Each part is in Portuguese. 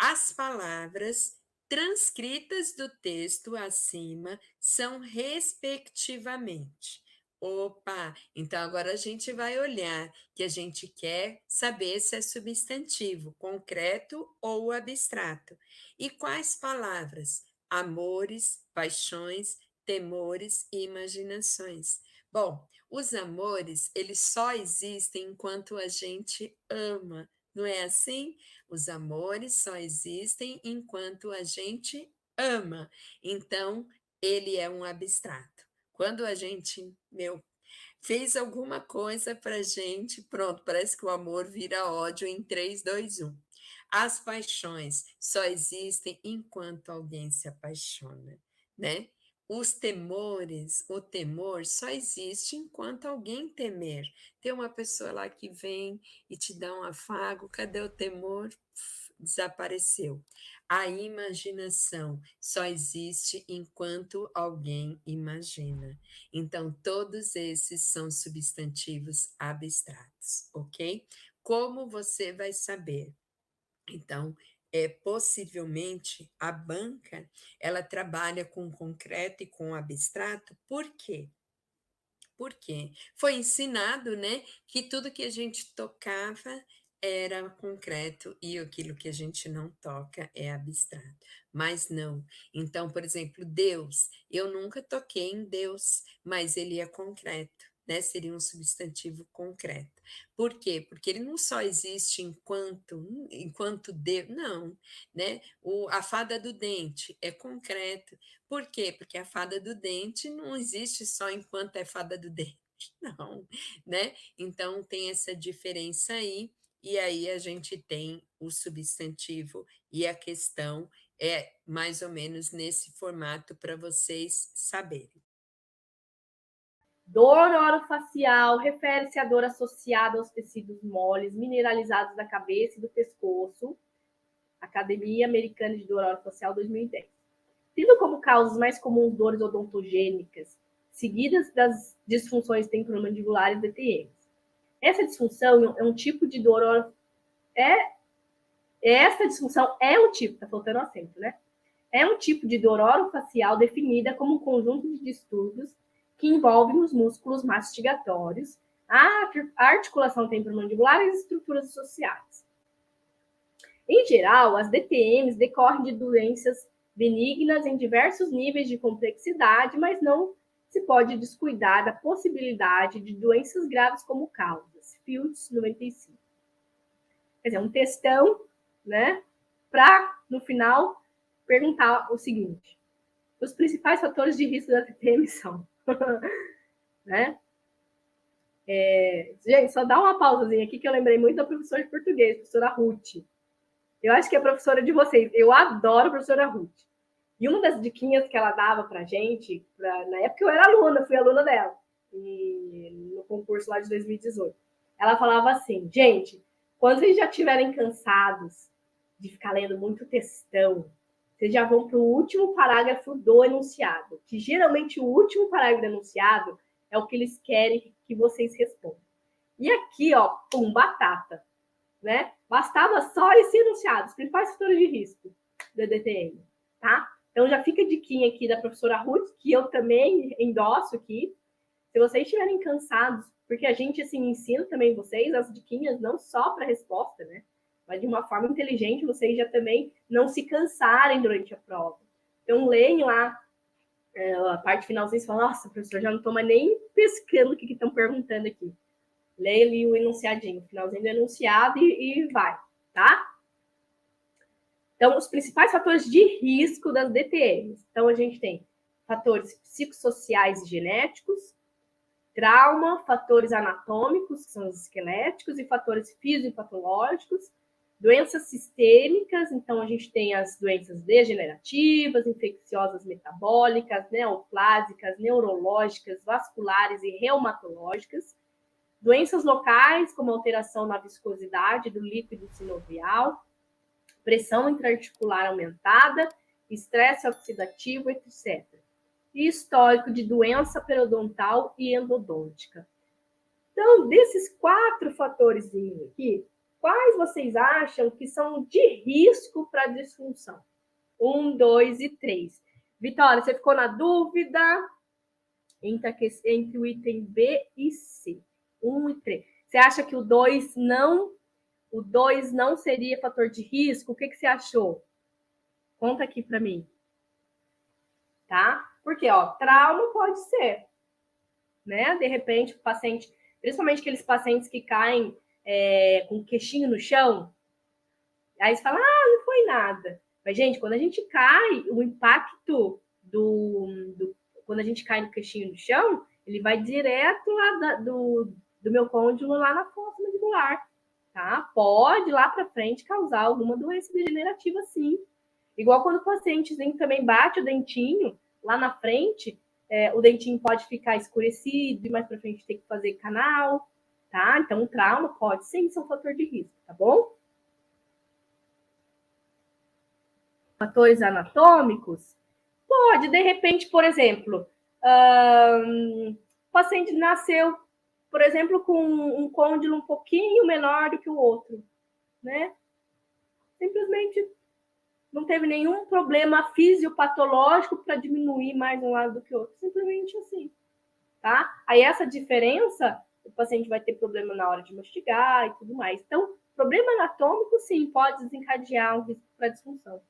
As palavras transcritas do texto acima são respectivamente. Opa, então agora a gente vai olhar que a gente quer saber se é substantivo, concreto ou abstrato. E quais palavras? Amores, paixões, temores e imaginações. Bom, os amores, eles só existem enquanto a gente ama, não é assim? Os amores só existem enquanto a gente ama. Então, ele é um abstrato. Quando a gente, fez alguma coisa pra gente, pronto, parece que o amor vira ódio em 3, 2, 1. As paixões só existem enquanto alguém se apaixona, né? Os temores, o temor só existe enquanto alguém temer. Tem uma pessoa lá que vem e te dá um afago, cadê o temor? Desapareceu. A imaginação só existe enquanto alguém imagina. Então, todos esses são substantivos abstratos, ok? Como você vai saber? Então, possivelmente, a banca, ela trabalha com concreto e com abstrato, por quê? Porque foi ensinado, né, que tudo que a gente tocava era concreto e aquilo que a gente não toca é abstrato. Mas não. Então, por exemplo, Deus, eu nunca toquei em Deus, mas ele é concreto, né? Seria um substantivo concreto. Por quê? Porque ele não só existe enquanto Deus, não, né? A fada do dente é concreto. Por quê? Porque a fada do dente não existe só enquanto é fada do dente, não, né? Então tem essa diferença aí, e aí a gente tem o substantivo e a questão é mais ou menos nesse formato para vocês saberem. Dor orofacial refere-se à dor associada aos tecidos moles mineralizados da cabeça e do pescoço. Academia Americana de Dor Orofacial 2010. Tendo como causas mais comuns dores odontogênicas, seguidas das disfunções temporomandibulares e DTMs. Essa disfunção é um tipo de dor. Essa disfunção é um tipo, tá faltando acento, né? É um tipo de dor orofacial definida como um conjunto de distúrbios que envolvem os músculos mastigatórios, a articulação temporomandibular e as estruturas associadas. Em geral, as DTMs decorrem de doenças benignas em diversos níveis de complexidade, mas não se pode descuidar da possibilidade de doenças graves como causas. Fields, 95. Quer dizer, um textão, né, para, no final, perguntar o seguinte: os principais fatores de risco da TPM são, né? Gente, só dá uma pausazinha aqui que eu lembrei muito da professora de português, professora Ruth. Eu acho que é professora de vocês. Eu adoro a professora Ruth. E uma das diquinhas que ela dava pra gente, na época eu era aluna, fui aluna dela, no concurso lá de 2018. Ela falava assim, gente, quando vocês já estiverem cansados de ficar lendo muito textão, vocês já vão para o último parágrafo do enunciado, que geralmente o último parágrafo do enunciado é o que eles querem que vocês respondam. E aqui, ó, pum, batata, né? Bastava só esse enunciado, os principais fatores de risco da DTM, tá? Então já fica a diquinha aqui da professora Ruth, que eu também endosso aqui. Se vocês estiverem cansados, porque a gente assim ensina também vocês as diquinhas não só para resposta, né? Mas de uma forma inteligente, vocês já também não se cansarem durante a prova. Então leem lá a parte finalzinha e falam, nossa, professor, já não estou mais nem pescando o que estão perguntando aqui. Leia ali o enunciadinho, o finalzinho do enunciado e vai, tá? Então, os principais fatores de risco das DTMs. Então, a gente tem fatores psicossociais e genéticos, trauma, fatores anatômicos, que são os esqueléticos, e fatores fisiopatológicos, doenças sistêmicas, então a gente tem as doenças degenerativas, infecciosas metabólicas, neoplásicas, neurológicas, vasculares e reumatológicas, doenças locais, como alteração na viscosidade do líquido sinovial, pressão intraarticular aumentada, estresse oxidativo, etc. E histórico de doença periodontal e endodôntica. Então, desses 4 fatores aqui, Quais vocês acham que são de risco para disfunção? 1, 2 e 3. Vitória, você ficou na dúvida entre o item B e C. 1 e 3. Você acha que o 2 não seria fator de risco? O que você achou? Conta aqui para mim. Tá? Porque, trauma pode ser, né? De repente, o paciente, principalmente aqueles pacientes que caem com o queixinho no chão, aí você fala, não foi nada. Mas, gente, quando a gente cai, o impacto quando a gente cai no queixinho no chão, ele vai direto lá do meu côndilo lá na fossa mandibular, tá? Pode lá para frente causar alguma doença degenerativa, sim. Igual quando o pacientezinho também bate o dentinho lá na frente, o dentinho pode ficar escurecido e mais para frente tem que fazer canal, tá? Então, o trauma pode sim ser um fator de risco, tá bom? Fatores anatômicos? Pode, de repente, por exemplo, o paciente nasceu, por exemplo, com um côndilo um pouquinho menor do que o outro, né? Simplesmente não teve nenhum problema fisiopatológico para diminuir mais um lado do que o outro, simplesmente assim, tá? Aí essa diferença, o paciente vai ter problema na hora de mastigar e tudo mais. Então, problema anatômico, sim, pode desencadear um risco para disfunção.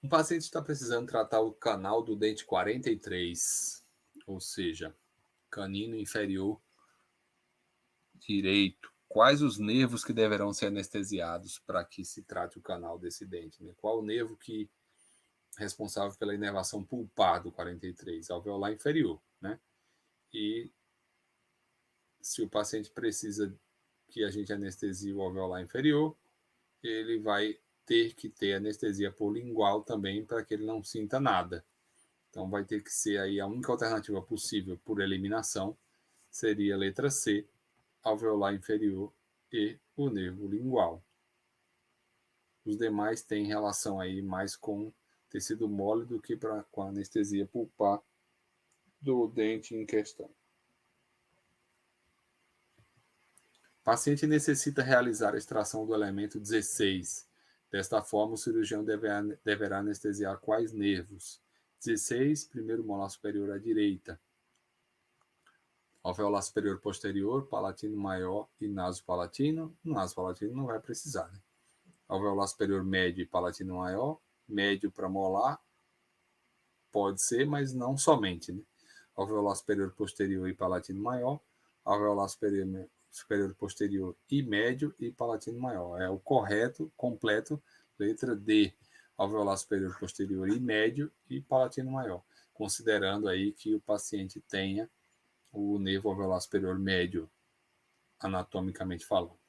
Um paciente está precisando tratar o canal do dente 43, ou seja, canino inferior direito. Quais os nervos que deverão ser anestesiados para que se trate o canal desse dente? Né? Qual o nervo que é responsável pela inervação pulpar do 43? Alveolar inferior. Né? E se o paciente precisa que a gente anestesie o alveolar inferior, ele vai ter que ter anestesia por lingual também para que ele não sinta nada. Então vai ter que ser aí a única alternativa possível por eliminação seria a letra C, alveolar inferior e o nervo lingual. Os demais têm relação aí mais com tecido mole do que com a anestesia pulpar do dente em questão. O paciente necessita realizar a extração do elemento 16. Desta forma, o cirurgião deverá anestesiar quais nervos? 16, primeiro molar superior à direita. Alveolar superior posterior, palatino maior e nasopalatino. Nasopalatino não vai precisar, né? Alveolar superior médio e palatino maior. Médio para molar, pode ser, mas não somente, né? Alveolar superior posterior e palatino maior. Alveolar superior posterior e médio e palatino maior. É o correto, completo, letra D. Alveolar superior posterior e médio e palatino maior. Considerando aí que o paciente tenha o nervo alveolar superior médio, anatomicamente falando.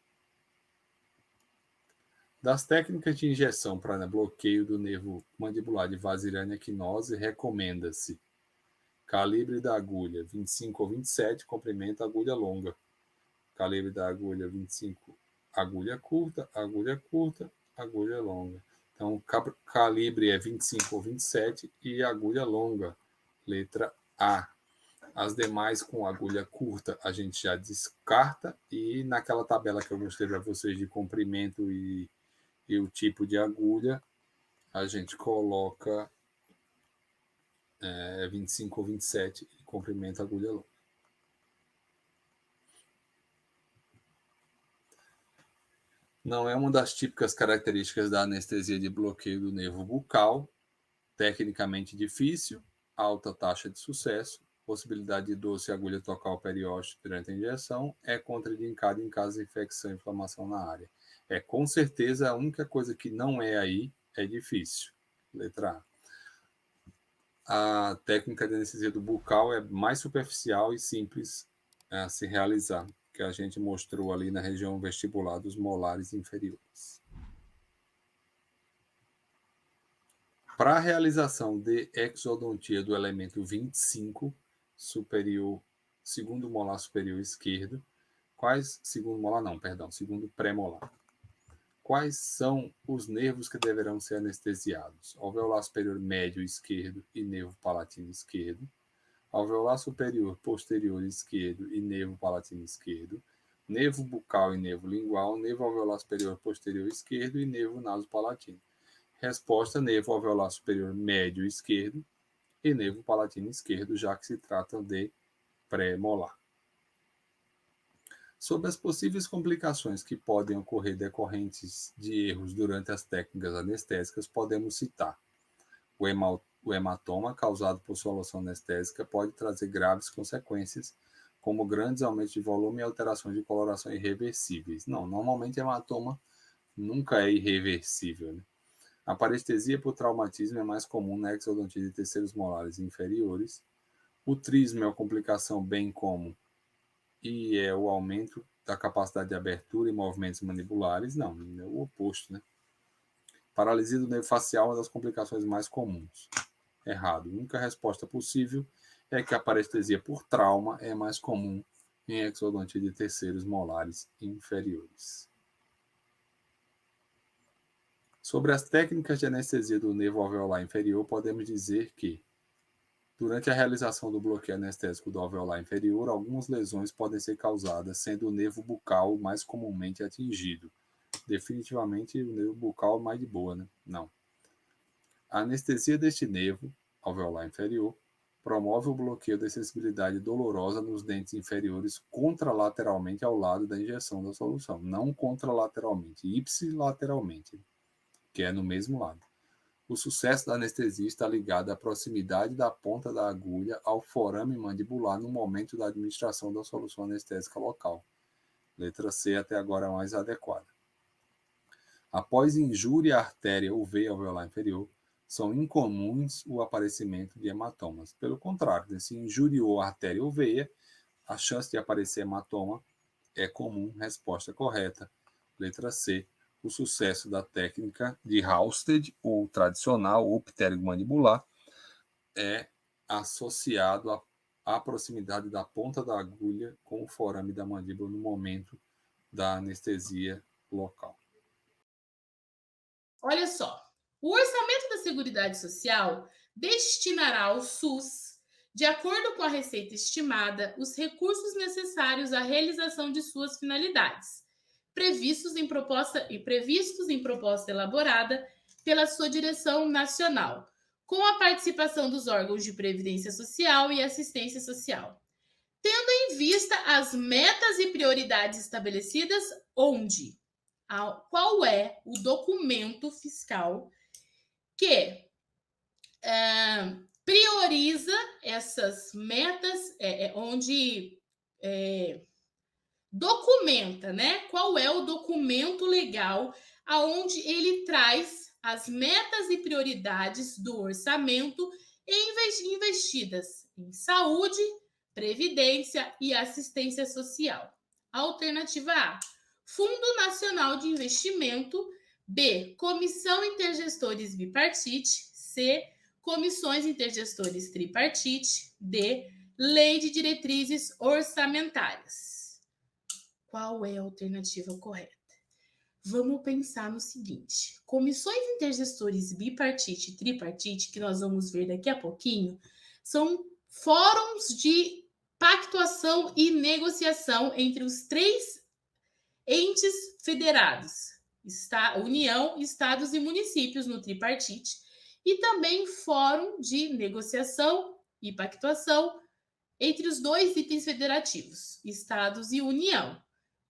Das técnicas de injeção para bloqueio do nervo mandibular de Vazirana equinose, recomenda-se calibre da agulha 25 ou 27, comprimento agulha longa. Calibre da agulha 25, agulha curta, agulha longa. Então, calibre é 25 ou 27 e agulha longa, letra A. As demais com agulha curta a gente já descarta e naquela tabela que eu mostrei para vocês de comprimento e o tipo de agulha, a gente coloca 25 ou 27 e comprimento agulha longa. Não é uma das típicas características da anestesia de bloqueio do nervo bucal, tecnicamente difícil, alta taxa de sucesso, possibilidade de dor se a agulha tocar o periósteo durante a injeção, é contraindicado em caso de infecção e inflamação na área. Com certeza a única coisa que não é aí é difícil. Letra A. A técnica de anestesia do bucal é mais superficial e simples a se realizar, que a gente mostrou ali na região vestibular dos molares inferiores. Para a realização de exodontia do elemento 25, superior, segundo molar superior esquerdo, segundo pré-molar. Quais são os nervos que deverão ser anestesiados? Alveolar superior médio esquerdo e nervo palatino esquerdo. Alveolar superior posterior esquerdo e nervo palatino esquerdo. nervo bucal e nervo lingual, nervo alveolar superior posterior esquerdo e nervo nasopalatino. Resposta: nervo alveolar superior médio esquerdo e nervo palatino esquerdo, já que se tratam de pré-molar. Sobre as possíveis complicações que podem ocorrer decorrentes de erros durante as técnicas anestésicas, podemos citar: o hematoma causado por solução anestésica pode trazer graves consequências, como grandes aumentos de volume e alterações de coloração irreversíveis. Não, normalmente hematoma nunca é irreversível, né? A parestesia por traumatismo é mais comum na exodontia de terceiros molares inferiores. O trismo é uma complicação bem comum e é o aumento da capacidade de abertura e movimentos mandibulares. Não, é o oposto, né? Paralisia do nervo facial é uma das complicações mais comuns. Errado. A única resposta possível é que a parestesia por trauma é mais comum em exodontia de terceiros molares inferiores. Sobre as técnicas de anestesia do nervo alveolar inferior, podemos dizer que, durante a realização do bloqueio anestésico do alveolar inferior, algumas lesões podem ser causadas, sendo o nervo bucal mais comumente atingido. Definitivamente o nervo bucal é mais de boa, né? Não. A anestesia deste nervo alveolar inferior promove o bloqueio da sensibilidade dolorosa nos dentes inferiores contralateralmente ao lado da injeção da solução, não contralateralmente, ipsilateralmente, que é no mesmo lado. O sucesso da anestesia está ligado à proximidade da ponta da agulha ao forame mandibular no momento da administração da solução anestésica local. Letra C até agora é a mais adequada. Após injúria à artéria ou veia alveolar inferior, são incomuns o aparecimento de hematomas. Pelo contrário, se injuriou a artéria ou veia, a chance de aparecer hematoma é comum. Resposta correta. Letra C. O sucesso da técnica de Halsted, ou tradicional, ou ptérigo-mandibular, é associado à proximidade da ponta da agulha com o forame da mandíbula no momento da anestesia local. Olha só, o orçamento da Seguridade Social destinará ao SUS, de acordo com a receita estimada, os recursos necessários à realização de suas finalidades, previstos em proposta elaborada pela sua direção nacional, com a participação dos órgãos de previdência social e assistência social, tendo em vista as metas e prioridades estabelecidas onde? Qual é o documento fiscal que prioriza essas metas, onde documenta, né? Qual é o documento legal aonde ele traz as metas e prioridades do orçamento investidas em saúde, previdência e assistência social. Alternativa A: Fundo Nacional de Investimento. B: Comissão Intergestores Bipartite. C: Comissões Intergestores Tripartite. D: Lei de Diretrizes Orçamentárias. Qual é a alternativa correta? Vamos pensar no seguinte: comissões intergestores bipartite e tripartite, que nós vamos ver daqui a pouquinho, são fóruns de pactuação e negociação entre os três entes federados, União, estados e municípios no tripartite, e também fórum de negociação e pactuação entre os dois itens federativos, estados e União,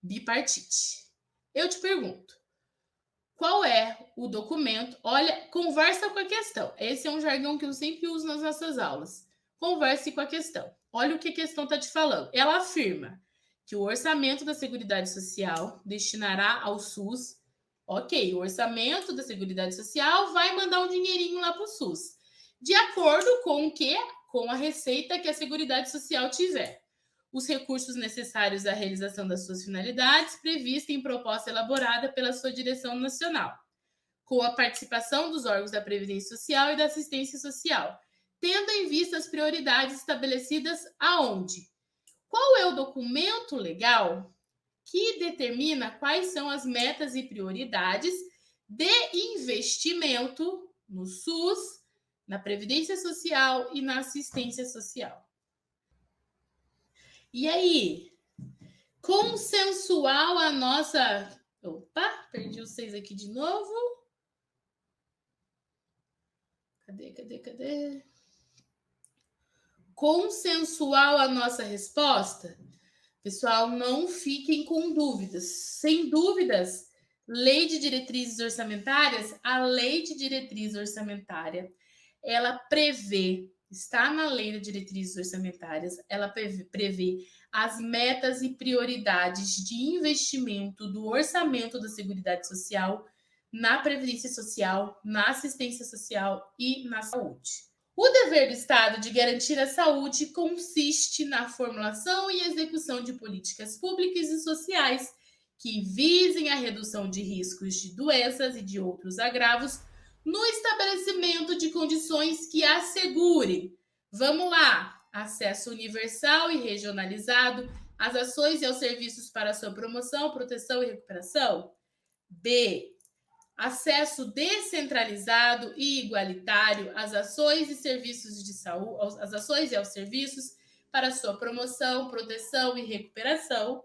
bipartite. Eu te pergunto, qual é o documento? Olha, conversa com a questão. Esse é um jargão que eu sempre uso nas nossas aulas. Converse com a questão. Olha o que a questão está te falando. Ela afirma que o orçamento da Seguridade Social destinará ao SUS. Ok, o orçamento da Seguridade Social vai mandar um dinheirinho lá para o SUS. De acordo com o quê? Com a receita que a Seguridade Social tiver. Os recursos necessários à realização das suas finalidades, prevista em proposta elaborada pela sua direção nacional, com a participação dos órgãos da Previdência Social e da Assistência Social, tendo em vista as prioridades estabelecidas aonde? Qual é o documento legal que determina quais são as metas e prioridades de investimento no SUS, na Previdência Social e na Assistência Social? E aí, consensual a nossa... Opa, perdi os 6 aqui de novo. Cadê? Consensual a nossa resposta? Pessoal, não fiquem com dúvidas. Sem dúvidas, Lei de Diretrizes Orçamentárias, a Lei de Diretriz Orçamentária, ela prevê, está na Lei de Diretrizes Orçamentárias, ela prevê as metas e prioridades de investimento do orçamento da Seguridade Social, na Previdência Social, na Assistência Social e na Saúde. O dever do Estado de garantir a saúde consiste na formulação e execução de políticas públicas e sociais que visem a redução de riscos de doenças e de outros agravos no estabelecimento de condições que assegurem, vamos lá, acesso universal e regionalizado às ações e aos serviços para sua promoção, proteção e recuperação. B. Acesso descentralizado e igualitário às ações e serviços de saúde, às ações e aos serviços para sua promoção, proteção e recuperação.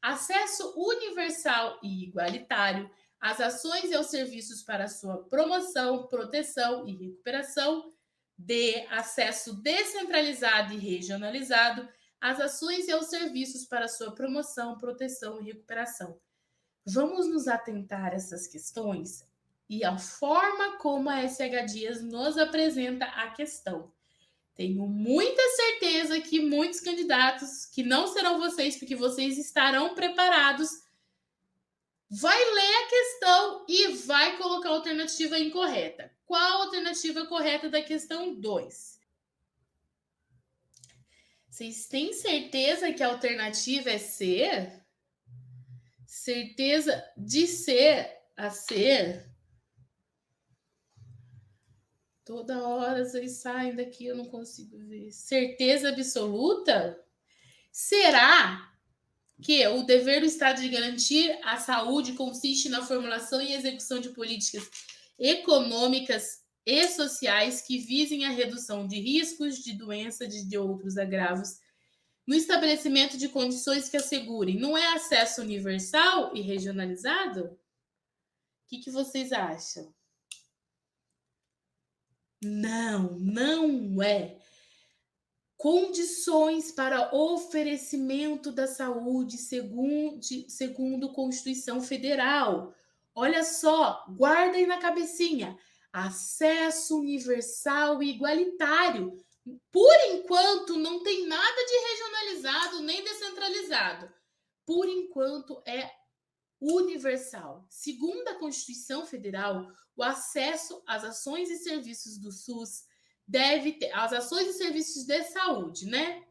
Acesso universal e igualitário às ações e aos serviços para sua promoção, proteção e recuperação. D. Acesso descentralizado e regionalizado às ações e aos serviços para sua promoção, proteção e recuperação. Vamos nos atentar a essas questões e a forma como a SH Dias nos apresenta a questão. Tenho muita certeza que muitos candidatos, que não serão vocês, porque vocês estarão preparados, vai ler a questão e vai colocar a alternativa incorreta. Qual a alternativa correta da questão 2? Vocês têm certeza que a alternativa é C? Certeza de ser a ser? Toda hora vocês saem daqui, eu não consigo ver. Certeza absoluta? Será que o dever do Estado de garantir a saúde consiste na formulação e execução de políticas econômicas e sociais que visem a redução de riscos de doença e de outros agravos no estabelecimento de condições que assegurem? Não é acesso universal e regionalizado? O que vocês acham? Não é. Condições para oferecimento da saúde segundo Constituição Federal. Olha só, guardem na cabecinha. Acesso universal e igualitário. Por enquanto, não tem nada de regionalizado nem descentralizado. Por enquanto, é universal. Segundo a Constituição Federal, o acesso às ações e serviços do SUS deve ter, as ações e serviços de saúde, né?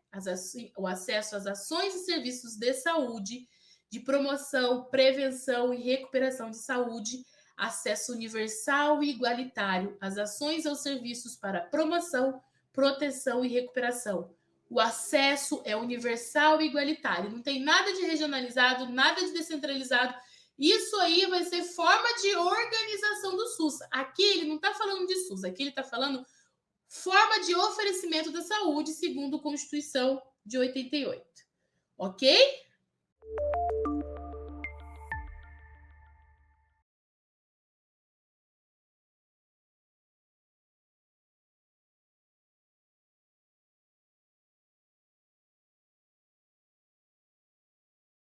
O acesso às ações e serviços de saúde, de promoção, prevenção e recuperação de saúde, acesso universal e igualitário às ações e aos serviços para promoção, proteção e recuperação. O acesso é universal e igualitário. Não tem nada de regionalizado, nada de descentralizado. Isso aí vai ser forma de organização do SUS. Aqui ele não está falando de SUS, aqui ele está falando forma de oferecimento da saúde, segundo a Constituição de 88. Ok?